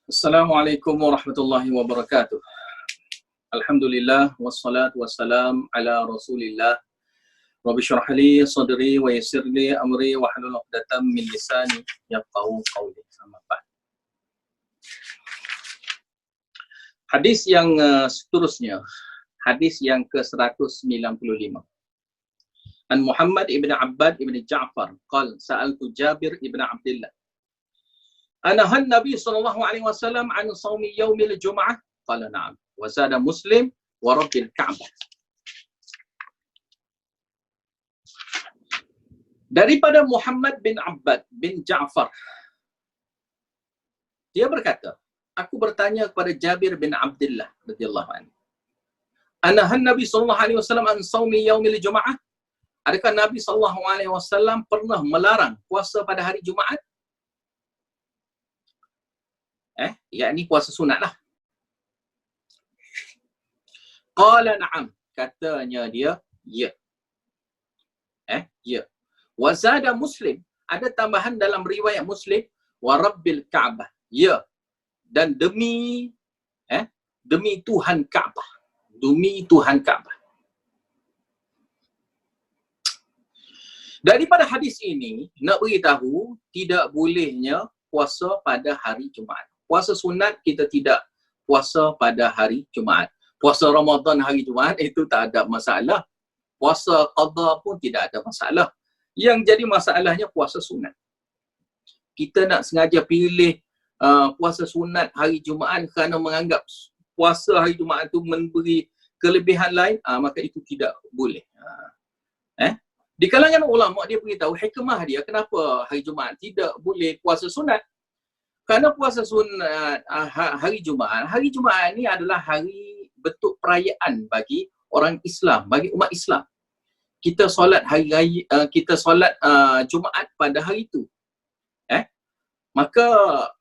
Assalamualaikum warahmatullahi wabarakatuh. Alhamdulillah wassalatu wassalam ala Rasulillah. Rabbi shrah li sadri wa yassir li amri wa hlul 'uqdatam min lisani yafqahu qawli. Amma ba'd. Hadis yang seterusnya, hadis yang ke-195. An Muhammad ibn Abbad ibn Ja'far qala sa'altu Jabir ibn Abdullah Anahan Nabi sallallahu alaihi wasallam an shaumi yaumil Jum'ah? Qala na'am. Wa zada Muslim wa rabbil Ka'bah. Daripada Muhammad bin Abbad bin Ja'far, dia berkata, aku bertanya kepada Jabir bin Abdullah radhiyallahu anhu. Anahan Nabi sallallahu alaihi wasallam an shaumi yaumil Jum'ah? Adakah Nabi sallallahu alaihi wasallam pernah melarang puasa pada hari Jumaat? Yakni puasa sunat lah. Qala na'am, katanya dia, ya. Ya. Wa zada Muslim, ada tambahan dalam riwayat Muslim, wa rabbil Ka'bah, ya. Dan demi Tuhan Ka'bah. Demi Tuhan Ka'bah. Daripada hadis ini, nak beritahu tidak bolehnya puasa pada hari Jumaat. Puasa sunat kita tidak puasa pada hari Jumaat. Puasa Ramadan hari Jumaat itu tak ada masalah. Puasa qada pun tidak ada masalah. Yang jadi masalahnya puasa sunat. Kita nak sengaja pilih puasa sunat hari Jumaat kerana menganggap puasa hari Jumaat itu memberi kelebihan lain, maka itu tidak boleh. Di kalangan ulama dia beritahu hikmah dia kenapa hari Jumaat tidak boleh puasa sunat. Kerana puasa sunat hari Jumaat ni adalah hari bentuk perayaan bagi orang Islam, bagi umat Islam. Kita solat hari raya, kita solat Jumaat pada hari itu. Maka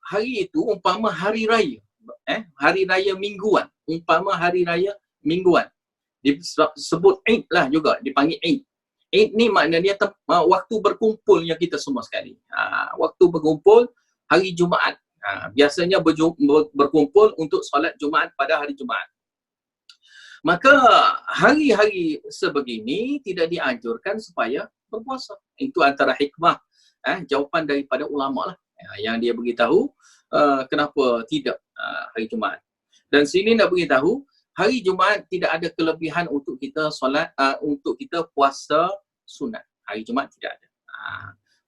hari itu umpama hari raya, hari raya mingguan, umpama hari raya mingguan. Disebut Eid lah juga, dipanggil Eid. Eid ni maknanya waktu berkumpulnya kita semua sekali. Waktu berkumpul hari Jumaat. Biasanya berkumpul untuk solat Jumaat pada hari Jumaat. Maka hari-hari sebegini tidak dianjurkan supaya berpuasa. Itu antara hikmah, jawapan daripada ulama lah. Yang dia beritahu kenapa tidak hari Jumaat. Dan sini nak beritahu, hari Jumaat tidak ada kelebihan untuk kita solat, untuk kita puasa sunat. Hari Jumaat tidak ada.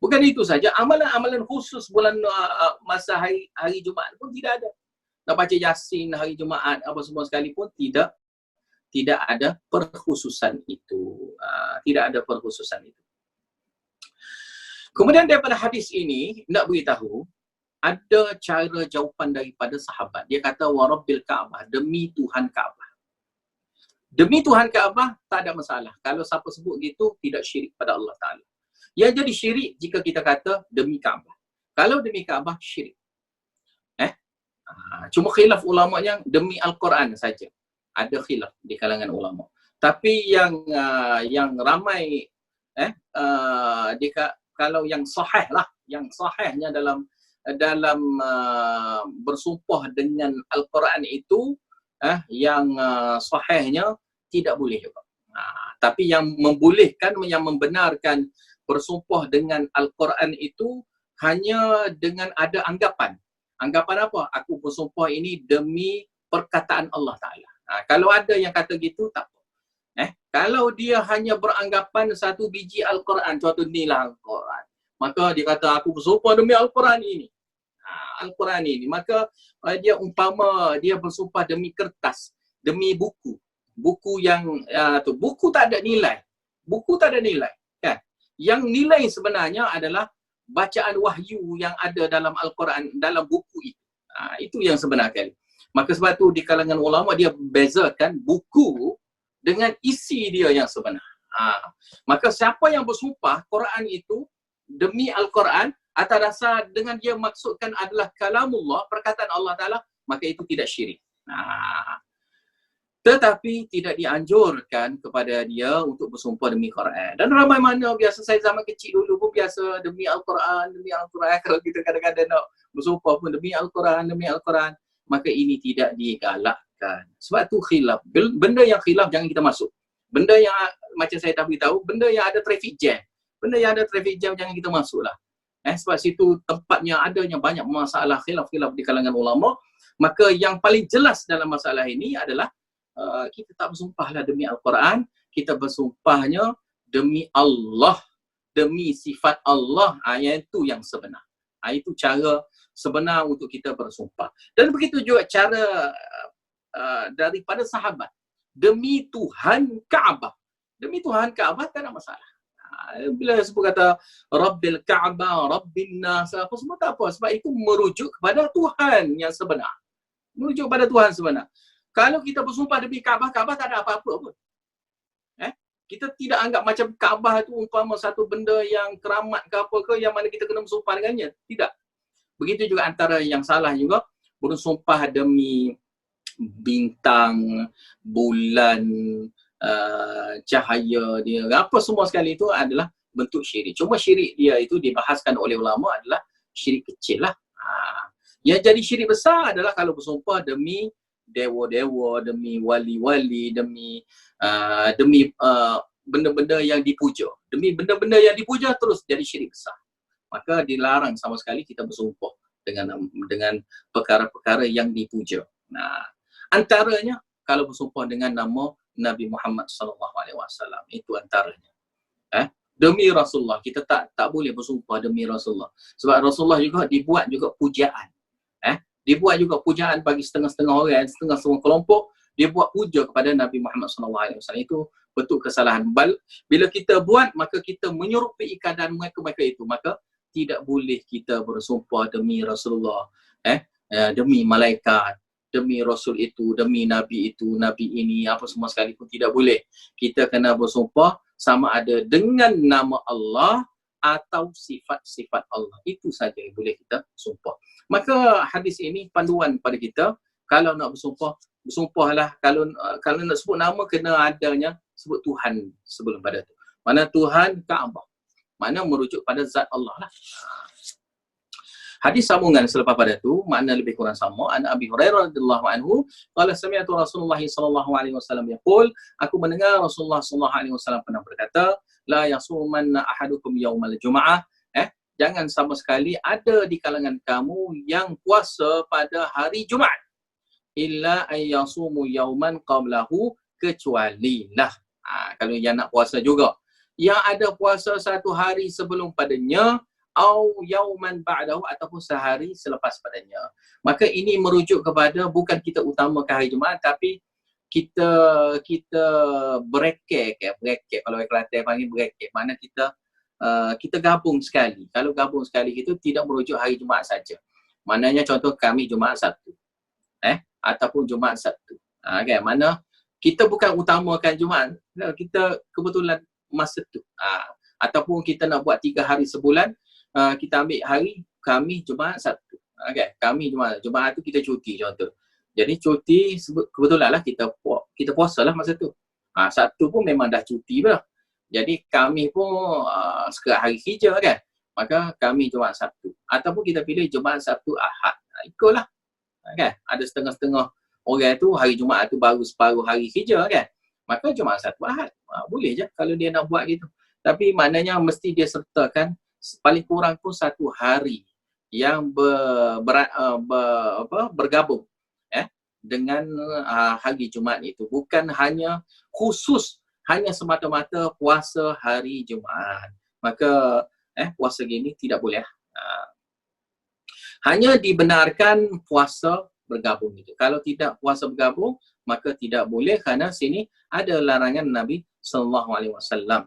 Bukan itu saja, amalan-amalan khusus bulan masa hari Jumaat pun tidak ada. Nak baca Yasin hari Jumaat apa semua sekali pun tidak ada perkhususan itu. Tidak ada perkhususan itu. Kemudian daripada hadis ini nak beritahu ada cara jawapan daripada sahabat. Dia kata wa rabbil Ka'bah, demi Tuhan Ka'bah. Demi Tuhan Ka'bah tak ada masalah. Kalau siapa sebut gitu tidak syirik pada Allah Taala. Yang jadi syirik jika kita kata demi Ka'bah. Kalau demi Ka'bah syirik. Cuma khilaf ulama yang demi Al-Quran saja. Ada khilaf di kalangan ulama. Tapi yang ramai kalau yang sahih lah, yang sahihnya dalam bersumpah dengan Al-Quran itu, yang sahihnya tidak boleh juga. Tapi yang membolehkan, yang membenarkan bersumpah dengan Al-Quran itu hanya dengan ada anggapan. Anggapan apa? Aku bersumpah ini demi perkataan Allah Ta'ala. Kalau ada yang kata gitu, tak apa. Kalau dia hanya beranggapan satu biji Al-Quran, contoh inilah Al-Quran. Maka dia kata, aku bersumpah demi Al-Quran ini. Al-Quran ini. Maka dia umpama, dia bersumpah demi kertas, demi buku. Buku yang, buku tak ada nilai. Buku tak ada nilai. Kan? Yang nilai sebenarnya adalah bacaan wahyu yang ada dalam Al-Quran, dalam buku itu. Itu yang sebenar kali. Maka sebab tu di kalangan ulama dia bezakan buku dengan isi dia yang sebenar. Maka siapa yang bersumpah Quran itu demi Al-Quran atas dasar dengan dia maksudkan adalah kalamullah, perkataan Allah Ta'ala, maka itu tidak syirik. Tetapi tidak dianjurkan kepada dia untuk bersumpah demi Quran. Dan ramai mana biasa saya zaman kecil dulu pun biasa demi Al-Quran, demi Al-Quran. Kalau kita kadang-kadang nak bersumpah pun demi Al-Quran, maka ini tidak digalakkan. Sebab tu khilaf. Benda yang khilaf jangan kita masuk. Benda yang macam saya dah beritahu, benda yang ada traffic jam. Benda yang ada traffic jam jangan kita masuklah. Sebab situ tempatnya adanya banyak masalah khilaf-khilaf di kalangan ulama. Maka yang paling jelas dalam masalah ini adalah kita tak bersumpahlah demi Al-Quran, kita bersumpahnya demi Allah, demi sifat Allah. Yang itu yang sebenar. Itu cara sebenar untuk kita bersumpah. Dan begitu juga cara daripada sahabat. Demi Tuhan Kaabah. Demi Tuhan Kaabah tak ada masalah. Bila sebut kata Rabbil Kaabah, Rabbin Nas, apa semua tak apa. Sebab itu merujuk kepada Tuhan yang sebenar. Merujuk kepada Tuhan sebenar. Kalau kita bersumpah demi Kaabah, Kaabah tak ada apa-apa pun. Kita tidak anggap macam Kaabah itu umpama satu benda yang keramat ke apa ke yang mana kita kena bersumpah dengannya. Tidak. Begitu juga antara yang salah juga, bersumpah demi bintang, bulan, cahaya dia, apa semua sekali itu adalah bentuk syirik. Cuma syirik dia itu dibahaskan oleh ulama adalah syirik kecil lah. Yang jadi syirik besar adalah kalau bersumpah demi dewa-dewa, demi wali-wali, demi benda-benda yang dipuja. Demi benda-benda yang dipuja terus jadi syirik besar. Maka dilarang sama sekali kita bersumpah dengan perkara-perkara yang dipuja. Nah, antaranya kalau bersumpah dengan nama Nabi Muhammad SAW, itu antaranya. Demi Rasulullah, kita tak boleh bersumpah demi Rasulullah. Sebab Rasulullah juga dibuat juga pujaan. Dibuat juga pujaan bagi setengah-setengah orang, setengah-setengah kelompok, dia buat puja kepada Nabi Muhammad SAW. Itu betul kesalahan. Bila kita buat, maka kita menyerupai keadaan mereka itu. Maka tidak boleh kita bersumpah demi Rasulullah, demi malaikat, demi Rasul itu, demi Nabi itu, Nabi ini, apa semua sekali pun tidak boleh. Kita kena bersumpah sama ada dengan nama Allah atau sifat-sifat Allah. Itu saja yang boleh kita sumpah. Maka hadis ini panduan pada kita, kalau nak bersumpah, bersumpahlah. Kalau nak sebut nama, kena adanya sebut Tuhan sebelum pada tu. Mana Tuhan Kaabah. Mana merujuk pada zat Allah lah. Hadis sambungan selepas pada tu, makna lebih kurang sama. An Abi Hurairah radhiyallahu anhu, qala sami'tu Rasulullah sallallahu alaihi wasallam yaqul, aku mendengar Rasulullah sallallahu alaihi wasallam pernah berkata, la yasumanna ahadukum yaumal jumu'ah. Jangan sama sekali ada di kalangan kamu yang puasa pada hari Jumaat. Illa ayyasumu yauman qablahu, kecualilah. Kalau yang nak puasa juga, yang ada puasa satu hari sebelum padanya, au yauman ba'dahu, ataupun sehari selepas padanya. Maka ini merujuk kepada bukan kita utamakan hari Jumaat, tapi kita berekek kalau orang Kelantan panggil berekek, mana kita gabung sekali. Kalau gabung sekali itu tidak merujuk hari Jumaat saja. Maknanya contoh kami Jumaat Sabtu. Ataupun Jumaat Sabtu. Kan? Mana kita bukan utamakan Jumaat, kita kebetulan masa tu. Ataupun kita nak buat 3 hari sebulan, kita ambil hari kami Jumaat Sabtu. Kami Jumaat tu kita cuti contoh. Jadi cuti kebetulan lah kita puasa lah masa tu. Sabtu pun memang dah cuti pula. Jadi kami pun sekarang hari kerja kan. Maka kami Jumaat Sabtu. Ataupun kita pilih Jumaat Sabtu Ahad. Ikutlah. Kan? Ada setengah-setengah orang tu hari Jumaat tu baru separuh hari kerja kan. Maka Jumaat Sabtu Ahad. Boleh je kalau dia nak buat gitu. Tapi maknanya mesti dia sertakan paling kurang pun satu hari yang bergabung dengan hari Jumaat itu. Bukan hanya khusus, hanya semata-mata puasa hari Jumaat. Maka puasa gini tidak boleh. Hanya dibenarkan puasa bergabung itu. Kalau tidak puasa bergabung, maka tidak boleh, kerana sini ada larangan Nabi sallallahu alaihi wasallam.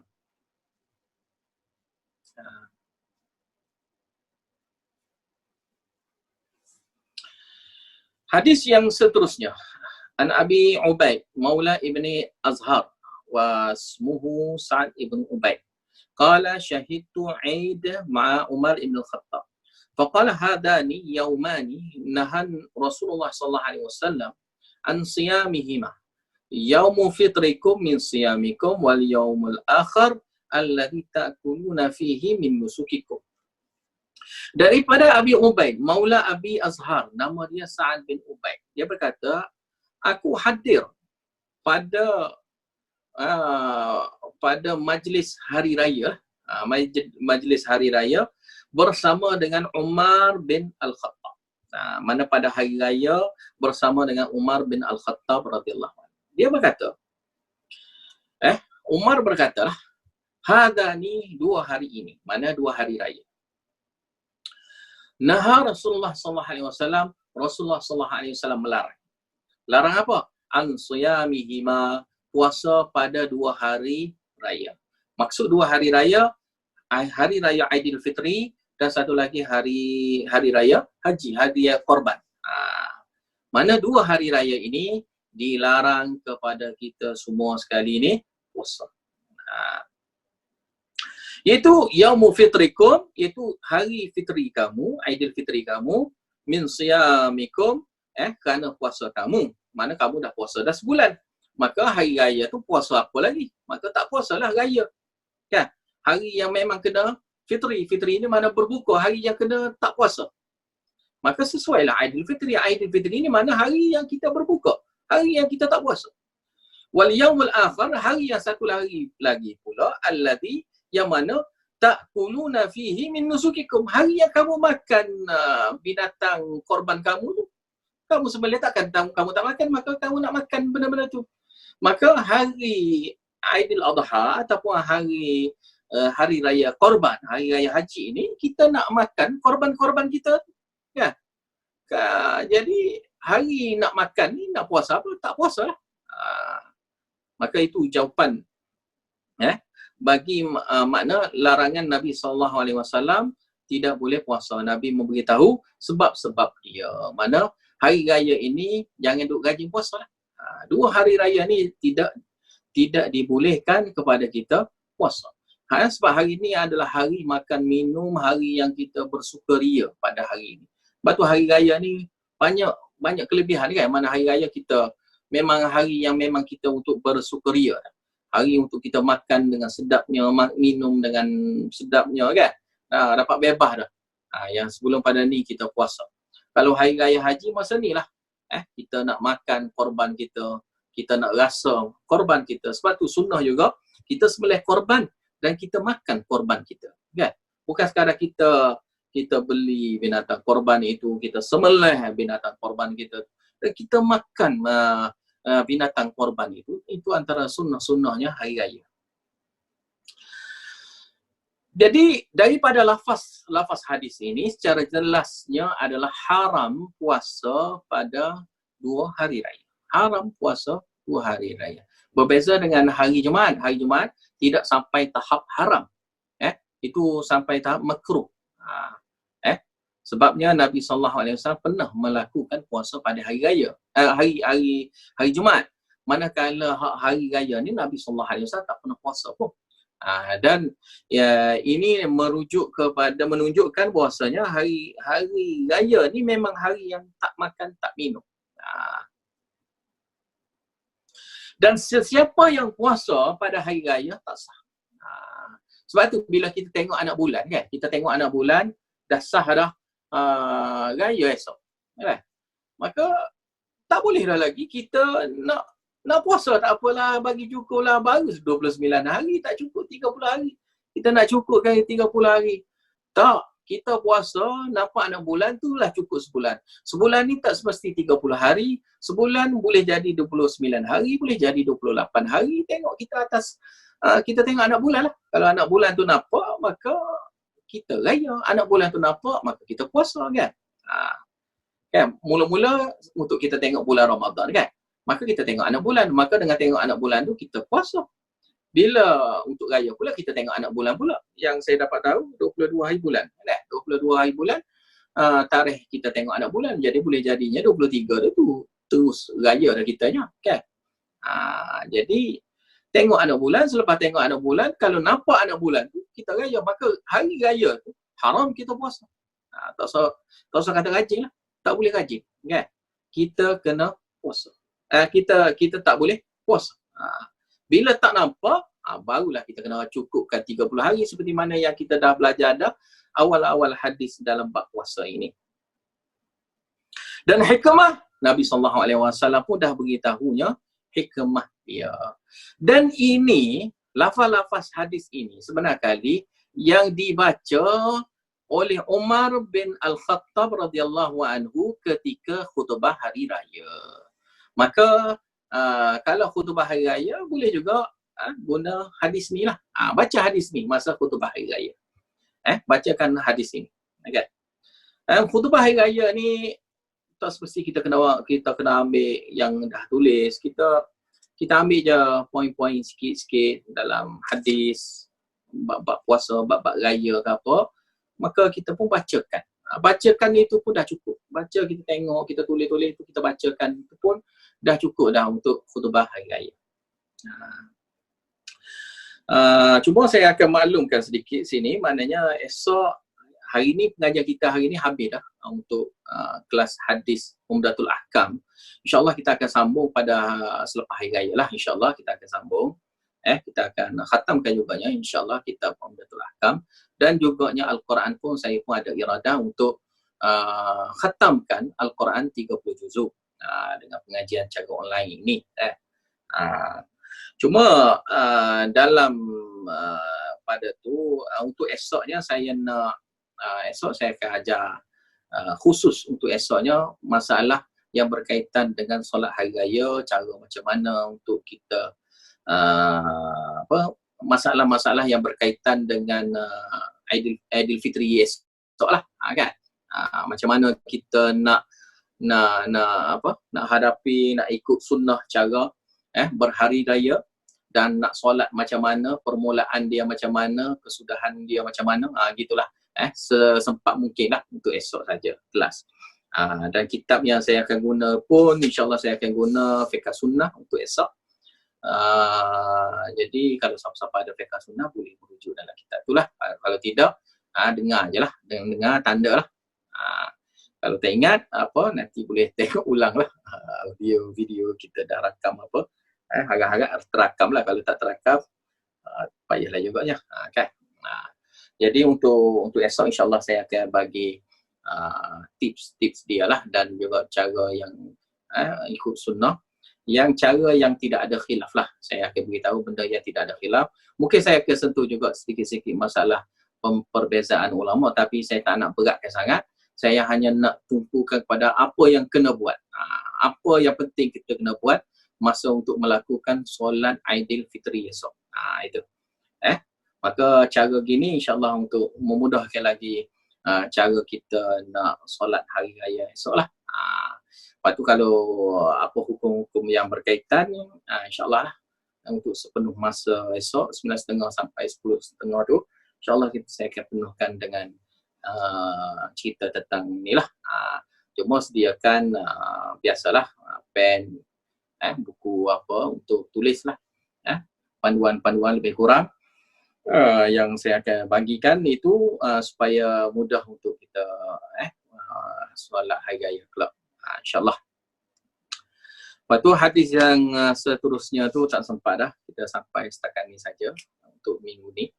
Hadis yang seterusnya, an Abi Ubaid maula ibni Azhar wa ismuhu Sa'ad ibn Ubaid qala syahidtu Eid ma'a Umar ibn al-Khattab faqala hadani yawmani nahan Rasulullah sallallahu alaihi wasallam an siyamihima yawmu fitrikum min siyamikum wal yawmul akhar alladhi ta'kuluna fihi min nusukikum. Daripada Abi Ubaid, Maula Abi Azhar, nama dia Sa'ad bin Ubaid. Dia berkata, aku hadir pada pada majlis hari raya, majlis hari raya bersama dengan Umar bin Al-Khattab. Mana pada hari raya bersama dengan Umar bin Al-Khattab radhiyallahu anhu. Dia berkata, Umar berkata, hadani, dua hari ini, mana dua hari raya. Naha Rasulullah sallallahu alaihi wasallam, Rasulullah sallallahu alaihi wasallam melarang. Larang apa? An siyamihima, puasa pada dua hari raya. Maksud dua hari raya Aidilfitri dan satu lagi hari raya haji, hari raya korban. Mana dua hari raya ini dilarang kepada kita semua sekali ni puasa. Iaitu yaumul fitrikum, iaitu hari fitri kamu, Aidilfitri kamu, min siyamikum, kerana puasa kamu. Mana kamu dah puasa dah sebulan. Maka hari raya tu puasa apa lagi? Maka tak puasalah raya. Kan? Hari yang memang kena fitri. Fitri ni mana berbuka, hari yang kena tak puasa. Maka sesuailah Aidilfitri. Aidilfitri ni mana hari yang kita berbuka, hari yang kita tak puasa. Wal yaumul akhir, hari yang satu lagi pula, alladhi, yang mana ta'kuluna fihi min nusukikum, hari yang kamu makan binatang korban kamu tu. Kamu sembelih takkan kamu tak makan, maka kamu nak makan benda-benda tu. Maka hari Aidil Adha ataupun hari raya korban, hari raya haji ini, kita nak makan korban-korban kita. Ya. Jadi hari nak makan ni, nak puasa apa? Tak puasa lah. Maka itu jawapan bagi makna larangan Nabi SAW tidak boleh puasa. Nabi memberitahu sebab-sebab dia. Mana hari raya ini jangan duk rajin puasa lah. Dua hari raya ni tidak dibolehkan kepada kita puasa. Sebab hari ini adalah hari makan minum, hari yang kita bersukaria pada hari ini. Sebab tu hari raya ni banyak kelebihan kan. Mana hari raya kita memang hari yang memang kita untuk bersukaria. Hari untuk kita makan dengan sedapnya, minum dengan sedapnya kan. Dapat bebas dah. Yang sebelum pada ni kita puasa. Kalau hari raya haji masa ni lah. Kita nak makan korban kita. Kita nak rasa korban kita. Sebab tu sunnah juga. Kita sembelih korban dan kita makan korban kita. Kan? Bukan sekadar kita beli binatang korban itu. Kita sembelih binatang korban kita. Dan kita makan binatang korban itu antara sunnah-sunnahnya hari raya. Jadi daripada lafaz hadis ini secara jelasnya adalah haram puasa pada dua hari raya. Haram puasa dua hari raya. Berbeza dengan hari Jumaat. Hari Jumaat tidak sampai tahap haram. Itu sampai tahap makruh. Sebabnya Nabi SAW pernah melakukan puasa pada hari raya, hari Jumaat. Manakala hari raya ni Nabi SAW tak pernah puasa pun. Dan ini menunjukkan bahawasanya hari raya ni memang hari yang tak makan, tak minum. Dan sesiapa yang puasa pada hari raya tak sah. Sebab tu bila kita tengok anak bulan kan, kita tengok anak bulan dah sah dah raya esok. Maka tak boleh dah lagi kita nak puasa, tak apalah, bagi cukup lah, baru 29 hari, tak cukup 30 hari. Kita nak cukupkan 30 hari. Tak, kita puasa, nampak anak bulan tu lah cukup sebulan. Sebulan ni tak semesti 30 hari, sebulan boleh jadi 29 hari, boleh jadi 28 hari. Tengok kita kita tengok anak bulan lah. Kalau anak bulan tu nampak, maka kita raya. Anak bulan tu nampak, maka kita puasa kan. Kan? Mula-mula untuk kita tengok bulan Ramadan kan. Maka kita tengok anak bulan. Maka dengan tengok anak bulan tu, kita puasa. Bila untuk raya pula, kita tengok anak bulan pula. Yang saya dapat tahu, 22 hari bulan. 22 hari bulan, tarikh kita tengok anak bulan. Jadi boleh jadinya 23 tu terus raya dah kitanya kan. Jadi tengok anak bulan, selepas tengok anak bulan, kalau nampak anak bulan tu, kita raya. Maka hari raya tu, haram kita puasa. Tak usah kata rajin lah. Tak boleh rajin. Kan? Kita kena puasa. Kita tak boleh puasa. Bila tak nampak, barulah kita kena cukupkan 30 hari seperti mana yang kita dah belajar dah awal-awal hadis dalam bab puasa ini. Dan hikmah Nabi SAW pun dah beritahunya hikmah dia. Dan ini lafaz-lafaz hadis ini sebenarnya kali yang dibaca oleh Umar bin Al-Khattab radhiyallahu anhu ketika khutbah hari raya. Maka kalau khutbah hari raya boleh juga guna hadis ni lah. Baca hadis ni masa khutbah hari raya. Bacakan hadis ni. Okay. Khutbah hari raya ni tak semesti kita kena ambil yang dah tulis. Kita ambil je poin-poin sikit-sikit dalam hadis, bab puasa, bab raya ke apa. Maka kita pun bacakan. Bacakan itu pun dah cukup. Baca, kita tengok, kita tulis-tulis itu, kita bacakan itu pun dah cukup dah untuk khutbah hari raya. Cuma saya akan maklumkan sedikit sini, maknanya esok hari ni pengajian kita hari ni habis dah untuk kelas hadis Umdatul Ahkam. InsyaAllah kita akan sambung pada selepas hari raya lah. InsyaAllah kita akan sambung. Kita akan khatamkan juganya insyaAllah kitab Umdatul Ahkam. Dan juganya Al-Quran pun saya pun ada iradah untuk khatamkan Al-Quran 30 juzuk dengan pengajian cara online ini. Cuma dalam pada tu untuk esoknya saya nak esok saya akan ajar khusus untuk esoknya masalah yang berkaitan dengan solat hari raya, cara macam mana untuk kita masalah-masalah yang berkaitan dengan Aidilfitri esok lah, kan? Macam mana kita nak hadapi, nak ikut sunnah cara berhari raya, dan nak solat macam mana, permulaan dia macam mana, kesudahan dia macam mana, gitulah. Sesempat mungkin lah untuk esok saja kelas. Dan kitab yang saya akan guna pun insyaAllah saya akan guna Fiqh Sunnah untuk esok. Jadi kalau siapa-siapa ada Fiqh Sunnah boleh merujuk dalam kitab itulah. Kalau tidak, dengar je lah, dengar tanda lah. Kalau tak ingat nanti boleh tengok ulang lah video kita dah rakam apa. Harap-harap terakam lah, kalau tak terakam payahlah juganya, kan. Jadi untuk esok insyaAllah saya akan bagi tips-tips dia lah, dan juga cara yang ikut sunnah, yang cara yang tidak ada khilaf lah. Saya akan beritahu benda yang tidak ada khilaf. Mungkin saya akan sentuh juga sedikit-sedikit masalah perbezaan ulama, tapi saya tak nak beratkan sangat. Saya hanya nak tumpukan kepada apa yang kena buat. Apa yang penting kita kena buat masa untuk melakukan solat Aidilfitri esok. Itu. Maka cara gini insyaAllah untuk memudahkan lagi cara kita nak solat hari raya esok lah. Lepas tu kalau apa hukum-hukum yang berkaitan, insyaAllah lah, untuk sepenuh masa esok 9.30 sampai 10.30 tu, insyaAllah saya akan penuhkan dengan cerita tentang ni lah. Cuma sediakan biasalah pen, buku apa untuk tulis lah, panduan-panduan lebih kurang yang saya akan bagikan itu supaya mudah untuk kita solat hari raya kelak, insyaAllah. Lepas tu hadis yang seterusnya tu tak sempat dah, kita sampai setakat ni saja untuk minggu ni,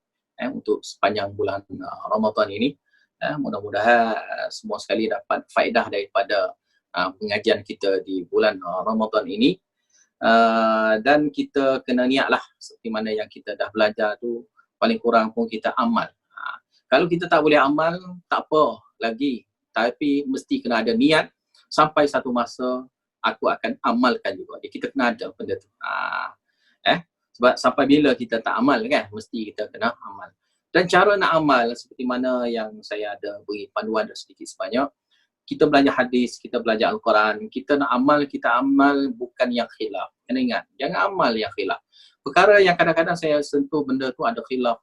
untuk sepanjang bulan Ramadan ini. Mudah-mudahan semua sekali dapat faedah daripada pengajian kita di bulan Ramadan ini. Dan kita kena niatlah seperti mana yang kita dah belajar tu, paling kurang pun kita amal. Kalau kita tak boleh amal, tak apa lagi, tapi mesti kena ada niat, sampai satu masa aku akan amalkan juga. Jadi kita kena ada benda tu. Sebab sampai bila kita tak amal kan, mesti kita kena amal. Dan cara nak amal seperti mana yang saya ada beri panduan dah sedikit sebanyak. Kita belajar hadis, kita belajar Al-Quran, kita nak amal, kita amal bukan yang khilaf. Kena ingat, jangan amal yang khilaf. Perkara yang kadang-kadang saya sentuh benda tu ada khilaf.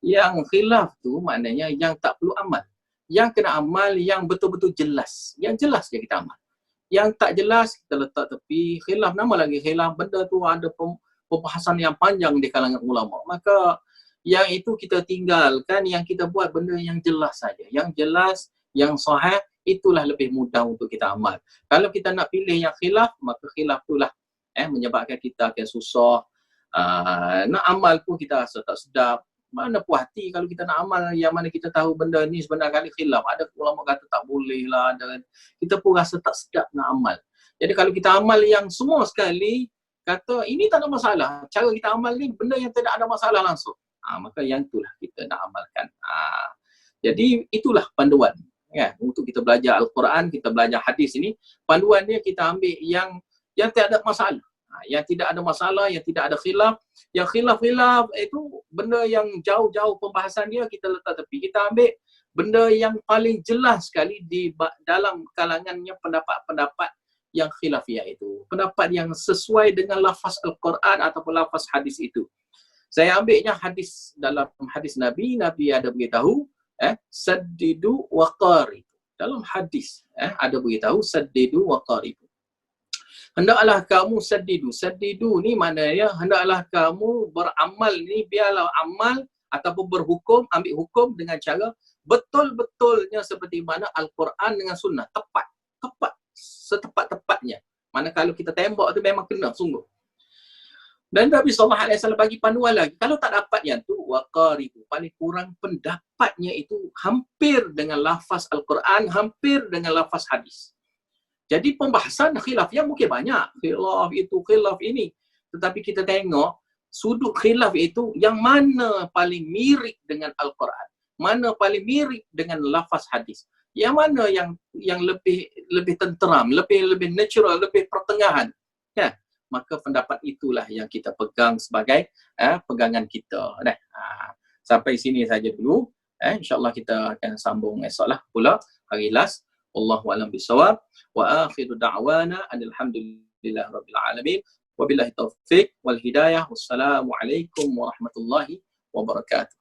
Yang khilaf tu maknanya yang tak perlu amal. Yang kena amal yang betul-betul jelas. Yang jelas je kita amal. Yang tak jelas kita letak tepi. Khilaf, nama lagi khilaf. Benda tu ada pembahasan yang panjang di kalangan ulama. Maka yang itu kita tinggalkan, yang kita buat benda yang jelas saja. Yang jelas, yang sahih, itulah lebih mudah untuk kita amal. Kalau kita nak pilih yang khilaf, maka khilaf itulah menyebabkan kita akan susah, Nak amal pun kita rasa tak sedap. Mana puas hati kalau kita nak amal yang mana kita tahu benda ni sebenarnya kali khilaf. Ada ulama kata tak boleh lah. Kita pun rasa tak sedap nak amal. Jadi kalau kita amal yang semua sekali, kata ini tak ada masalah. Cara kita amal ni benda yang tidak ada masalah langsung. Maka yang itulah kita nak amalkan. Jadi itulah panduan. Ya, untuk kita belajar Al-Quran, kita belajar hadis ini, panduan dia kita ambil yang tidak ada masalah. Yang tidak ada masalah, yang tidak ada khilaf. Yang khilaf-khilaf itu benda yang jauh-jauh pembahasan dia kita letak tepi. Kita ambil benda yang paling jelas sekali di dalam kalangannya pendapat-pendapat yang khilafiyah itu. Pendapat yang sesuai dengan lafaz Al-Quran ataupun lafaz hadis itu. Saya ambilnya hadis, dalam hadis Nabi ada beritahu, saddidu wa qaribu. Dalam hadis ada beritahu saddidu wa qaribu. Hendaklah kamu saddidu ni maknanya hendaklah kamu beramal ni, biarlah amal ataupun berhukum, ambil hukum dengan cara betul-betulnya seperti mana Al-Quran dengan sunnah, tepat setepat-tepatnya. Mana kalau kita tembak tu memang kena sungguh. Dan Nabi SAW bagi panduan lagi. Kalau tak dapat yang tu, waqaribu, paling kurang pendapatnya itu hampir dengan lafaz Al-Quran, hampir dengan lafaz hadis. Jadi pembahasan khilaf yang mungkin banyak. Khilaf itu, khilaf ini. Tetapi kita tengok sudut khilaf itu yang mana paling mirip dengan Al-Quran. Mana paling mirip dengan lafaz hadis. Yang mana yang lebih tenteram, lebih natural, lebih pertengahan. Ya. Maka pendapat itulah yang kita pegang sebagai pegangan kita. Sampai sini saja dulu. InsyaAllah kita akan sambung esoklah pula hari last. Wallahu a'lam bishawab. Wa akhiru da'wana alhamdulillah rabbil alamin. Wabillahi taufiq wal hidayah. Wassalamualaikum warahmatullahi wabarakatuh.